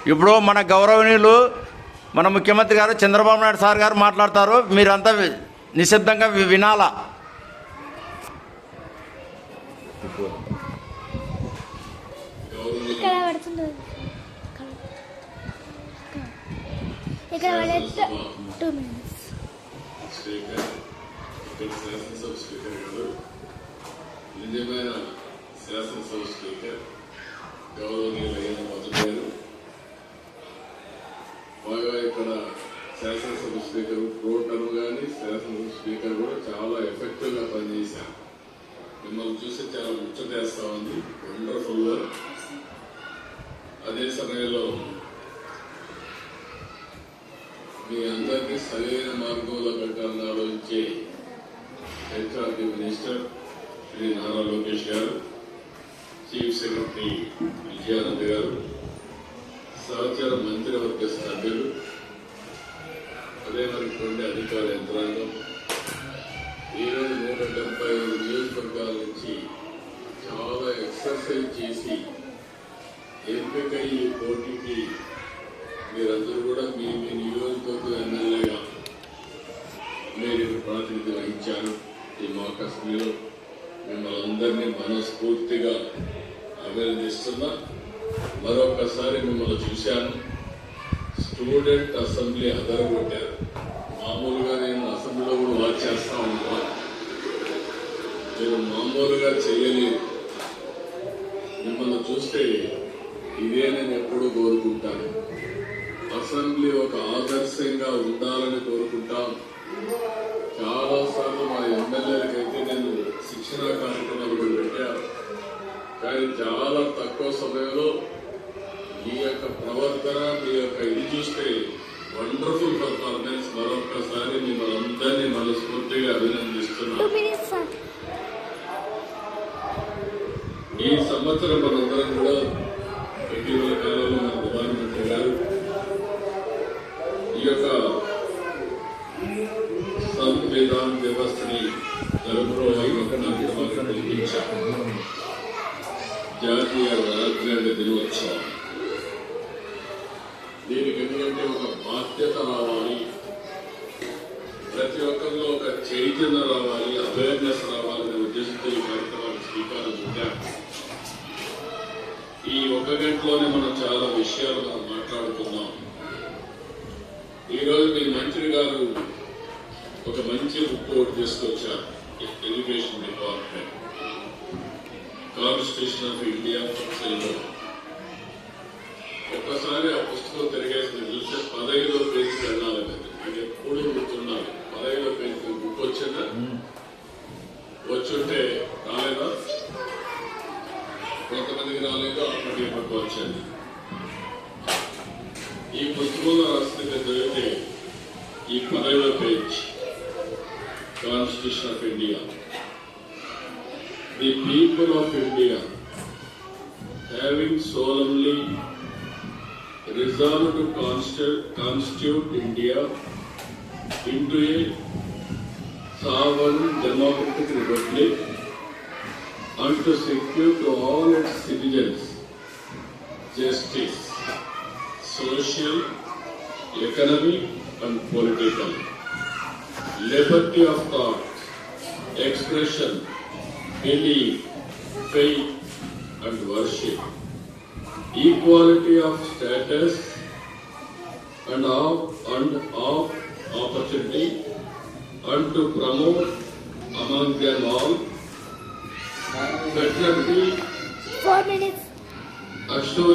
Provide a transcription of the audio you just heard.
ఇప్పుడు మన గౌరవనీయులు మన ముఖ్యమంత్రి గారు చంద్రబాబు నాయుడు సార్ గారు మాట్లాడతారు, మీరంతా నిశ్శబ్దంగా వినాలా. నిజమైన శాసనసభ స్పీకర్ గౌరవనీయులైన మధుగారు, బాగా ఇక్కడ శాసనసభ స్పీకర్ ప్రోటర్మ్ కానీ శాసనసభ స్పీకర్ కూడా చాలా ఎఫెక్టివ్ గా పనిచేశారు. మిమ్మల్ని చూసి చాలా ముచ్చటేస్తా ఉంది, వండర్ఫుల్ గా. అదే సమయంలో మీ అందరినీ సరైన మార్గంలో పెట్టాలని ఆలోచించే హెచ్ఆర్డి మినిస్టర్ శ్రీ నారా లోకేష్ గారు, చీఫ్ సెక్రటరీ విజయానంద్ గారు, సహచర మంత్రివర్గ సభ్యులు, అదే మరికొండే అధికార యంత్రాంగం, ఈరోజు 175 నియోజకవర్గాల నుంచి చాలా ఎక్సర్సైజ్ చేసి ఎంపికై ఈ పోటీకి మీరందరూ కూడా మీ నియోజకవర్గ ఎమ్మెల్యేగా మీరు ప్రాతినిధ్యం వహించారు. ఈ మాక్ అసెంబ్లీలో మిమ్మల్ని అందరినీ మనస్ఫూర్తిగా అభినందిస్తున్నా. మరొకసారి మిమ్మల్ని చూశాను, స్టూడెంట్ అసెంబ్లీ అదరగొట్టారు. మామూలుగా నేను అసెంబ్లీలో కూడా వాచ్ చేస్తా ఉంటాను, మీరు మామూలుగా చేయలేదు. మిమ్మల్ని చూస్తే ఇదే నేను ఎప్పుడూ కోరుకుంటాను. అసెంబ్లీ ఒక ఆదర్శంగా ఉండాలని కోరుకుంటాం. చాలా సార్లు మా ఎమ్మెల్యేలకైతే నేను శిక్షణ కార్యక్రమాలు కూడా పెట్టాను, కానీ చాలా తక్కువ సమయంలో మీ యొక్క ప్రవర్తన, మీ యొక్క ఇది చూస్తే వండర్ఫుల్ పర్ఫార్మెన్స్. మరొకసారి మిమ్మల్ని అందరినీ మనస్ఫూర్తిగా అభినందిస్తున్నాను. ఈ సంవత్సరం మనందరం కూడా ఇటీవల కాలంలో మన ప్రధానమంత్రి గారు ఈ యొక్క సంవిధాన వ్యవస్థని నిర్వహించారు. జాతీయ రాజ్యాంగ దినోత్సవం దీనికి ఎందుకంటే ఒక బాధ్యత రావాలి, ప్రతి ఒక్కరిలో ఒక చైతన్యం రావాలి, అవేర్నెస్ రావాలనే ఉద్దేశంతో ఈ కార్యక్రమాన్ని శ్రీకారం చుట్టారు. ఈ 1 గంటలోనే మనం చాలా విషయాలు మనం మాట్లాడుకున్నాం. ఈరోజు మీ మంత్రి గారు ఒక మంచి రిపోర్ట్ తీసుకొచ్చారు. Education department constitution of India ఫంక్షన్లో ఒక్కసారి ఆ పుస్తకం తిరిగేసి చూస్తే 15వ పేజీకి వెళ్ళాలి. అది ఎప్పుడు గుర్తుండాలి. 15వ పేజీకి బుక్ వచ్చిందా? వచ్చుంటే రాలేదా? కొంతమందికి రాలేదు, అప్పటికి పక్క వచ్చింది. ఈ పుస్తకంలో రాస్తే చదివితే ఈ 15వ page Constitution of India. The people of India, having solemnly resolved to constitute India into a sovereign democratic republic and to secure to all its citizens justice, social, economic and political, liberty of thought, expression, belief, faith and worship, equality of status and of opportunity, and to promote among them all fraternity, 4 minutes.